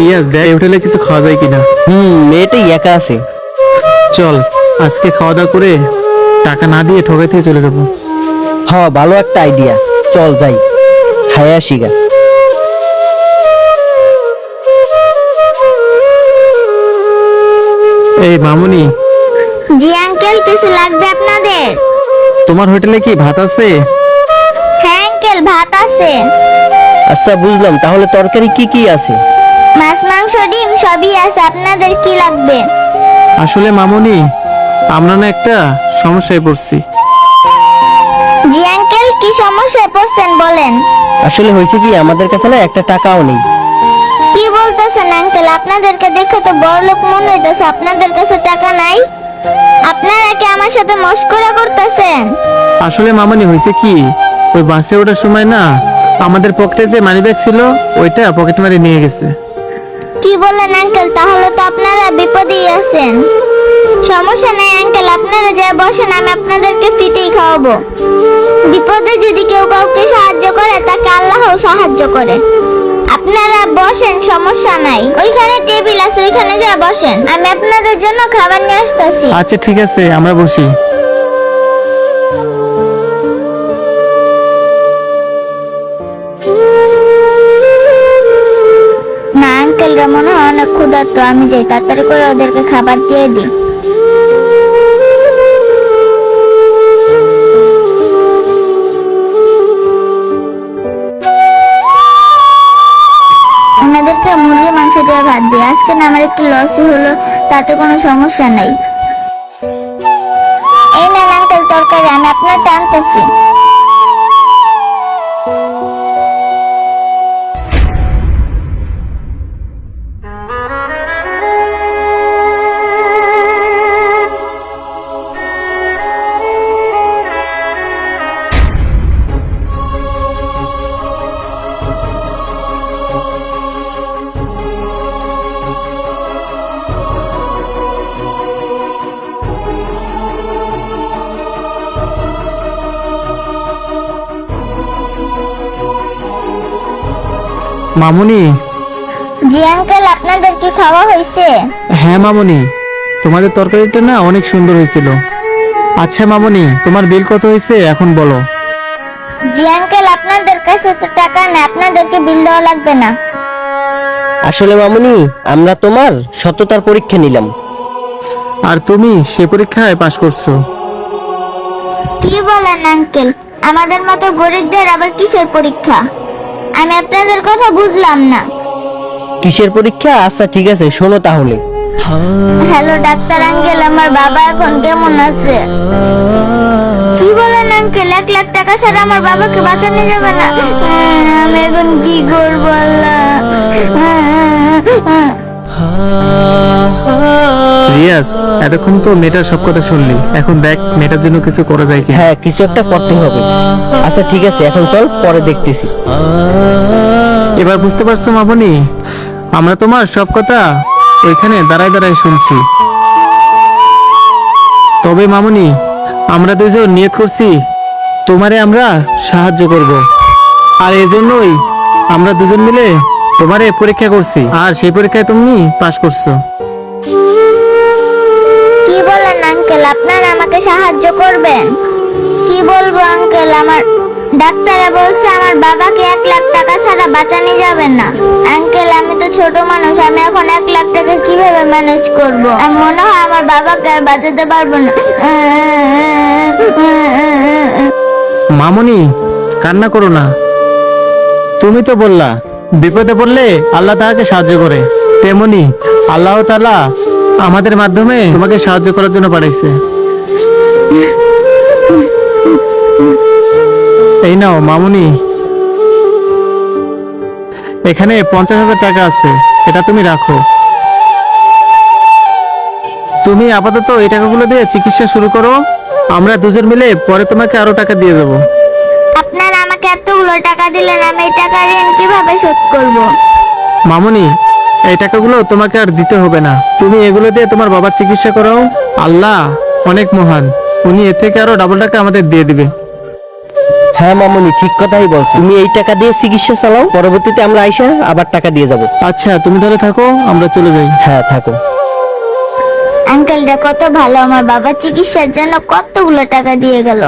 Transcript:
রিয়াজ দেখ এই হোটেলে কিছু খাওয়া যায় কিনা। মেয়েটাই একা আছে। চল আজকে খাওয়া দাওয়া করে টাকা না দিয়ে ঠকাই থেকে চলে যাবো। ভালো একটা আইডিয়া, চল যাই খায় আসি গা। এই মামুনি, জি আঙ্কেল, কিছু লাগবে আপনাদের? তোমার হোটেলে কি ভাত আছে? হ্যাঁ আঙ্কেল, ভাত আছে। আচ্ছা বুঝলাম, তাহলে তরকারি কি কি আছে? মাছ, মাংস, ডিম সবই আছে। আপনাদের কি লাগবে? আসলে মামুনি, আমরা না একটা সমস্যায় পড়ছি। জি আঙ্কেল, কি সমস্যায় পড়ছেন বলেন। আসলে হয়েছে কি, আমাদের কাছে না একটা টাকাও নেই। কি বলতেছেন আঙ্কেল? আপনাদেরকে দেখে তো বড়লোক মনে হইতেছে, আপনাদের কাছে টাকা নাই। আপনারা কি আমার সাথে মশকরা করতেছেন? আসলে মামুনি হয়েছে কি, ওই বাসে ওঠার সময় না আমাদের পকেটে যে মানি ব্যাগ ছিল ওইটা পকেট মারি নিয়ে গেছে। কি বলেন আঙ্কেল? তাহলে তো আপনারা বিপদেই আছেন। সমস্যা নাই আঙ্কেল, আপনারা যা বসেন, আমি আপনাদেরকে ফ্রিতেই খাওয়াবো। বিপদে যদি কেউ কাউকে সাহায্য করে, তাকে আল্লাহও সাহায্য করে। আপনারা বসেন, সমস্যা নাই। ওইখানে টেবিল আছে, ওইখানে যা বসেন, আমি আপনাদের জন্য খাবার নিয়ে আসতেছি। আচ্ছা ঠিক আছে, আমরা বসি। না আঙ্কেলরা মনে হয় অনেক ক্ষুধার্ত, আমি যাই তাড়াতাড়ি করে ওদেরকে খাবার দিয়ে দিই। ওনাদেরকে মুরগি মাংস দিয়ে ভাত দিই। আজকে না আমার একটু লসই হলো, তাতে কোনো সমস্যা নাই। এই নেন আঙ্কেল তরকারি, আমি আপনারটা আনতেছি। মামুনি। জি আঙ্কেল, আপনাদের কি খাওয়া হয়েছে? হ্যাঁ মামুনি, তোমাদের তরকারিটা না অনেক সুন্দর হয়েছিল। আচ্ছা মামুনি, তোমার বিল কত হয়েছে এখন বলো। জি আঙ্কেল, আপনাদের কাছে তো টাকা নেই, আপনাদেরকে বিল দেওয়া লাগবে না। আসলে মামুনি, আমরা তোমার সততার পরীক্ষা নিলাম। আর তুমি সে পরীক্ষায় পাশ করছো। কি বলেন আঙ্কেল? আমাদের মতো গরিবদের আবার কিসের পরীক্ষা? আমি আপনাদের কথা বুঝলাম না। কিসের পরীক্ষা? আচ্ছা ঠিক আছে, শোনো তাহলে। হ্যালো ডাক্তার আঙ্কেল, আমার বাবা এখন কেমন আছে? কি বলেন আঙ্কেল? 1 লাখ টাকা ছাড়া আমার বাবাকে বাঁচানো যাবে না? আমি এখন কি করবো আল্লাহ? রিয়াজ, এতক্ষণ তো মেয়েটার সব কথা শুনলি, এখন দেখ মেয়েটার জন্য কিছু করা যায় কি। হ্যাঁ, কিছু একটা করতে হবে। আচ্ছা ঠিক আছে, এখন চল, পরে দেখতেছি। এবার বুঝতে পারছো মামুনি, আমরা তোমার সব কথা ওইখানে দাঁড়ায় দাঁড়ায় শুনছি। তবে মামুনি, আমরা দুজন নিয়ত করছি তোমারে আমরা সাহায্য করব, আর এজন্যই আমরা দুজন মিলে তোমারে পরীক্ষা করছি, আর সেই পরীক্ষায় তুমি পাশ করছো। কি বলেন আঙ্কেল? আপনারা আমাকে সাহায্য করবেন? কি বলবো আঙ্কেল, আমার ডাক্তারে বলছে আমার বাবাকে 1 লাখ টাকা ছাড়া বাঁচানো যাবে না। আঙ্কেল, আমি তো ছোট মানুষ, আমি এখন 1 লাখ টাকা কিভাবে ম্যানেজ করব? আমি মনে হয় আমার বাবাকে আর বাঁচাতে পারবো না। মামুনি, কান্না করো না। তুমি তো বললা বিপদে পড়লে আল্লাহ তাআলাকে সাহায্য করে, তেমনি আল্লাহ তাআলা আমাদের মাধ্যমে তোমাকে সাহায্য করার জন্য পাঠাইছে। এই নাও মামুনি, এখানে 50,000 টাকা আছে, এটা তুমি রাখো। তুমি আপাতত এই টাকাগুলো দিয়ে চিকিৎসা শুরু করো, আমরা দুজন মিলে পরে তোমাকে আরো টাকা দিয়ে দেবো। আপনারা আমাকে এতগুলো টাকা দিলেন, আমি এই টাকা ঋণ কিভাবে শোধ করব? মামুনি, এই টাকাগুলো তোমাকে আর দিতে হবে না, তুমি এগুলো দিয়ে তোমার বাবার চিকিৎসা করাও। আল্লাহ অনেক মহান, উনি এর থেকে আরো ডাবল টাকা আমাদের দিয়ে দিবে। হ্যাঁ মামুনি, ঠিক কথাই বলছো। তুমি এই টাকা দিয়ে চিকিৎসা চালাও, পরবর্তীতে আমরা আইসা আবার টাকা দিয়ে যাব। আচ্ছা তুমি তাহলে থাকো, আমরা চলে যাই। হ্যাঁ থাকো। আঙ্কেলটা কত ভালো, আমার বাবার চিকিৎসার জন্য কতগুলো টাকা দিয়ে গেল।